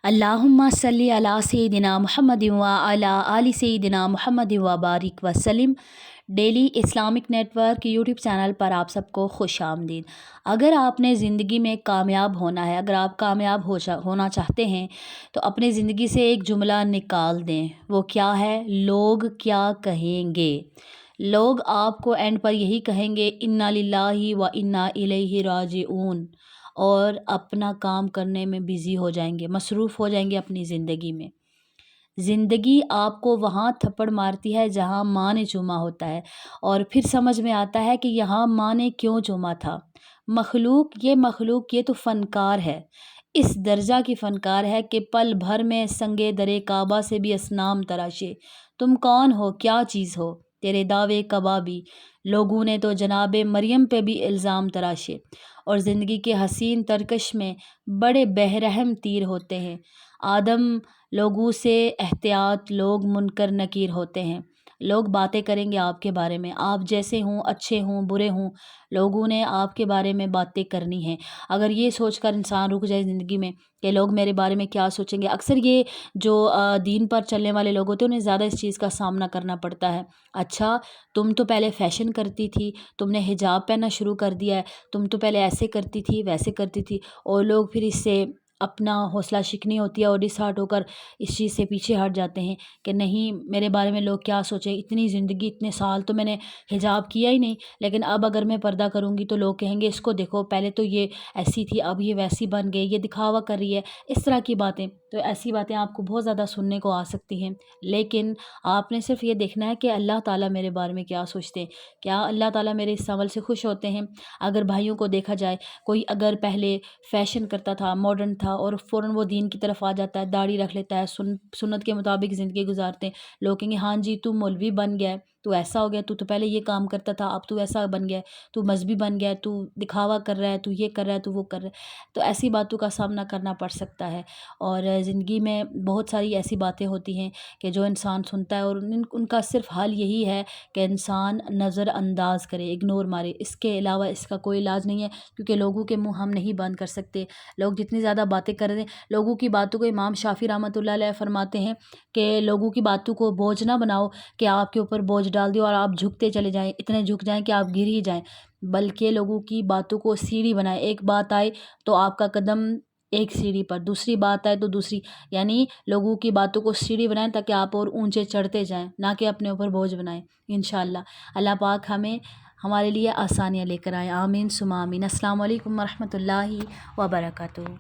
अल्लाहुम्मा सल्ली अला सय्यिदिना मुहम्मद व अला आलि सय्यिदिना मुहम्मद व बारिक वसल्लम। Daily Islamic network YouTube channel पर आप सबको खुश आमदीद। अगर आपने ज़िंदगी में कामयाब होना है, अगर आप कामयाब होना चाहते हैं तो अपनी ज़िंदगी से एक जुमला निकाल दें। वो क्या है? लोग क्या कहेंगे। लोग आपको एंड पर यही कहेंगे, इन्ना लिल्लाहि व इन्ना इलैहि राजिऊन, और अपना काम करने में बिज़ी हो जाएंगे, मसरूफ़ हो जाएंगे अपनी ज़िंदगी में। ज़िंदगी आपको वहाँ थप्पड़ मारती है जहाँ माँ ने चूमा होता है, और फिर समझ में आता है कि यहाँ माँ ने क्यों चूमा था। मखलूक ये तो फ़नकार है, इस दर्जा की फ़नकार है कि पल भर में संगे दरे काबा से भी असनाम तराशे। तुम कौन हो, क्या चीज़ हो, तेरे दावे कबाबी। लोगों ने तो जनाबे मरियम पे भी इल्ज़ाम तराशे। और ज़िंदगी के हसीन तरकश में बड़े बेरहम तीर होते हैं। आदम लोगों से एहतियात, लोग मुनकर नकीर होते हैं। लोग बातें करेंगे आपके बारे में, आप जैसे हों, अच्छे हों, बुरे हों, लोगों ने आपके बारे में बातें करनी हैं। अगर ये सोचकर इंसान रुक जाए ज़िंदगी में कि लोग मेरे बारे में क्या सोचेंगे, अक्सर ये जो दीन पर चलने वाले लोग होते हैं उन्हें ज़्यादा इस चीज़ का सामना करना पड़ता है। अच्छा, तुम तो पहले फ़ैशन करती थी, तुमने हिजाब पहनना शुरू कर दिया है, तुम तो पहले ऐसे करती थी, वैसे करती थी, और लोग फिर इससे अपना हौसला शिकनी होती है और डिसहार्ट होकर इस चीज़ से पीछे हट जाते हैं कि नहीं, मेरे बारे में लोग क्या सोचें। इतनी ज़िंदगी, इतने साल तो मैंने हिजाब किया ही नहीं, लेकिन अब अगर मैं पर्दा करूँगी तो लोग कहेंगे इसको देखो, पहले तो ये ऐसी थी, अब ये वैसी बन गई, ये दिखावा कर रही है, इस तरह की बातें। तो ऐसी बातें आपको बहुत ज़्यादा सुनने को आ सकती हैं, लेकिन आपने सिर्फ ये देखना है कि अल्लाह ताला मेरे बारे में क्या सोचते हैं, क्या अल्लाह ताला मेरे इस अमल से खुश होते हैं। अगर भाइयों को देखा जाए, कोई अगर पहले फ़ैशन करता था, मॉडर्न था, और फ़ौरन वो दीन की तरफ आ जाता है, दाढ़ी रख लेता है, सुन्नत के मुताबिक ज़िंदगी गुजारते हैं, लोग कहेंगे हाँ जी, तू मौलवी बन गया है, तू ऐसा हो गया, तू तो पहले ये काम करता था, अब तू ऐसा बन गया है, तू मजहबी बन गया है, तू दिखावा कर रहा है, तू ये कर रहा है, तू वो कर रहा है। तो ऐसी बातों का सामना करना पड़ सकता है। और ज़िंदगी में बहुत सारी ऐसी बातें होती हैं कि जो इंसान सुनता है, और उनका सिर्फ हल यही है कि इंसान नज़रअंदाज करे, इग्नोर मारे। इसके अलावा इसका कोई इलाज नहीं है, क्योंकि लोगों के मुंह हम नहीं बंद कर सकते। लोग जितनी ज़्यादा बातें कर रहे हैं, लोगों की बातों को इमाम शाफी रहमतुल्लाह अलैह फरमाते हैं कि लोगों की बातों को बोझ ना बनाओ कि आपके ऊपर बोझ डाल दियो और आप झुकते चले जाएं, इतने झुक जाएं कि आप गिर ही जाएं, बल्कि लोगों की बातों को सीढ़ी बनाएं। एक बात आए तो आपका कदम एक सीढ़ी पर, दूसरी बात आए तो दूसरी, यानी लोगों की बातों को सीढ़ी बनाएं ताकि आप और ऊंचे चढ़ते जाएं, ना कि अपने ऊपर बोझ बनाएं। इंशाअल्लाह अल्लाह पाक हमारे लिए आसानियाँ लेकर आए। आमीन सुमा आमीन। अस्सलाम वालेकुम वरहमतुल्लाहि व बरकातुहू।